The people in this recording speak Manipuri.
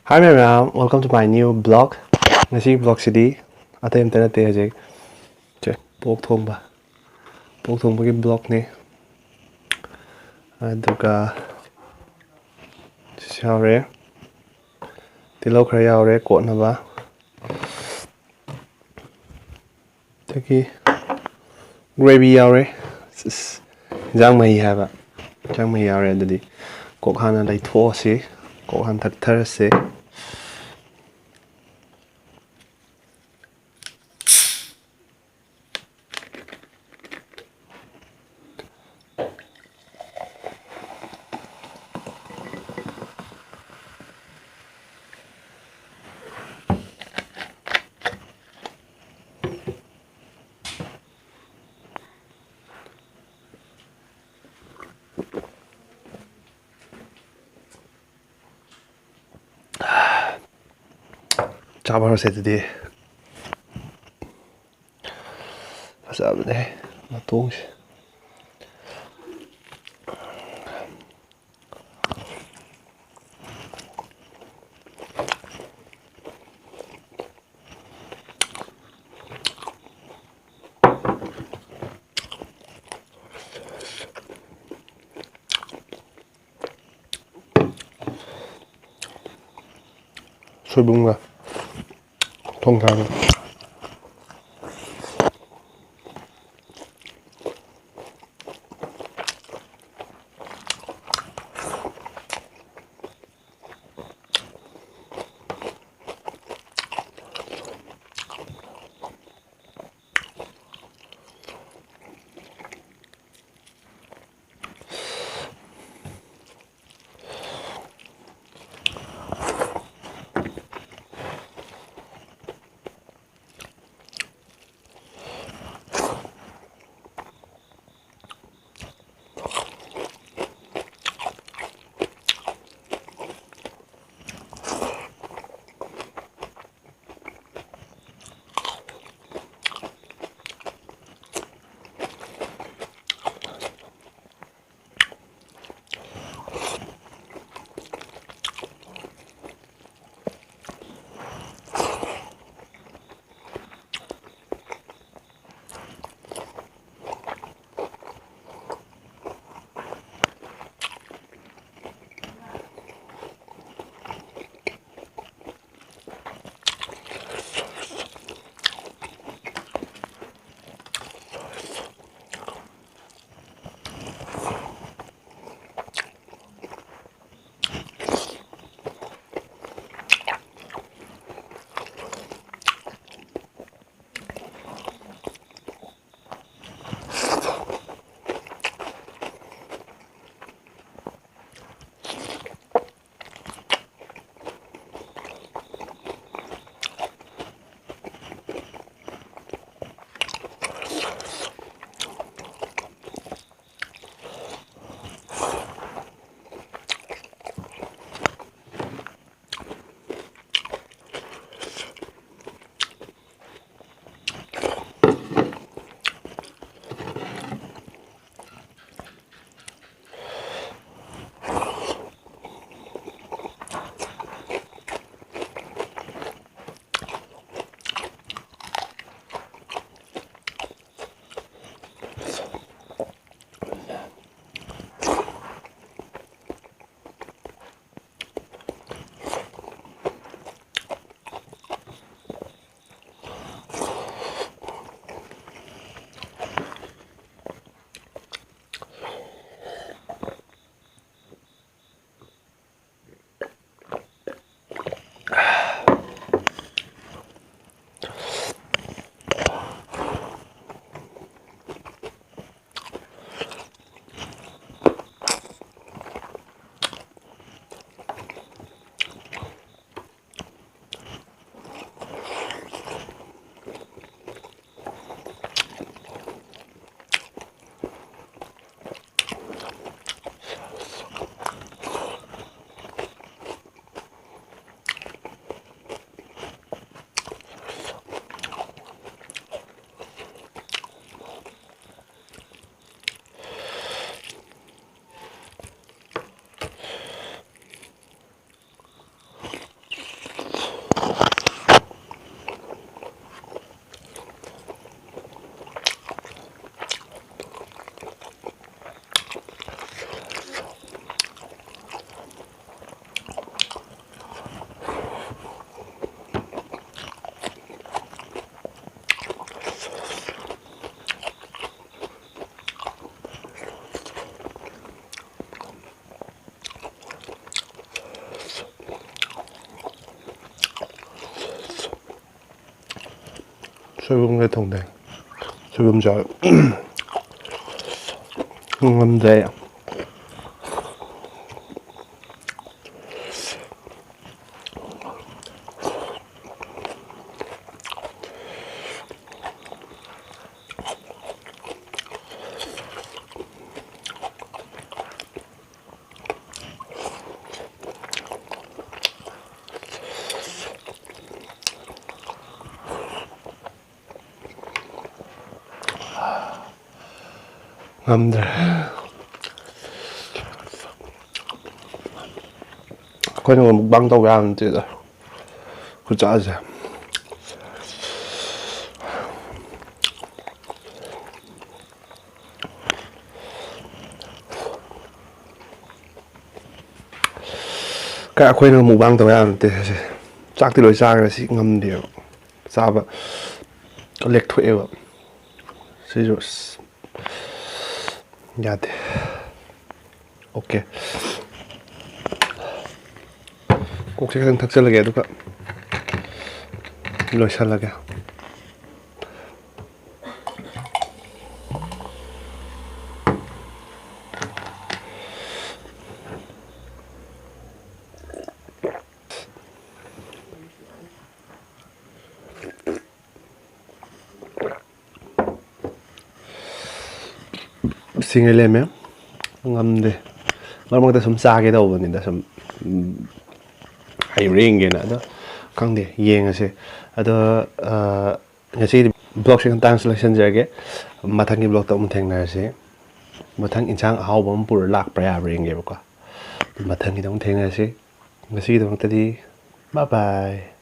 Hi everyone, welcome to my new blog. Ngasi blog sidi atay amta nate hajik. Che pork thongba ki blog ni. Aduga yaure tilo khara yaure ko na ba. Taki gravy yaure. Jang mai haba. Jang mai yaure adudi ko khana lai tho si ko han thak thar se. Chaba se today. What's up there? Matong. 소금과 통강 소금에 통대. 소금 잘. 돼. 남들 그냥 먹방도 왜 안 되다 그 짜지 cái quên là mukbang tao ăn thì chắc thì lối ra là sẽ ngâm điều sao vậy có lệch thuế vậy sử dụng dạ thì ok cuộc sẽ thật sự là ghê đúng không lối xa là ghê sinh lên mấy ngâm đi nó mang tới sớm xa cái đầu vào nên là sớm hay riêng cái nữa đó không đi riêng là đó nhà sĩ blog sẽ translation ra cái mà thằng cái blog tao mình thành này sẽ mà thằng insan hao bấm bùa lạc bia riêng cái quoi mà thằng cái tao mình thành này sẽ nhà sĩ tao mình đi bye bye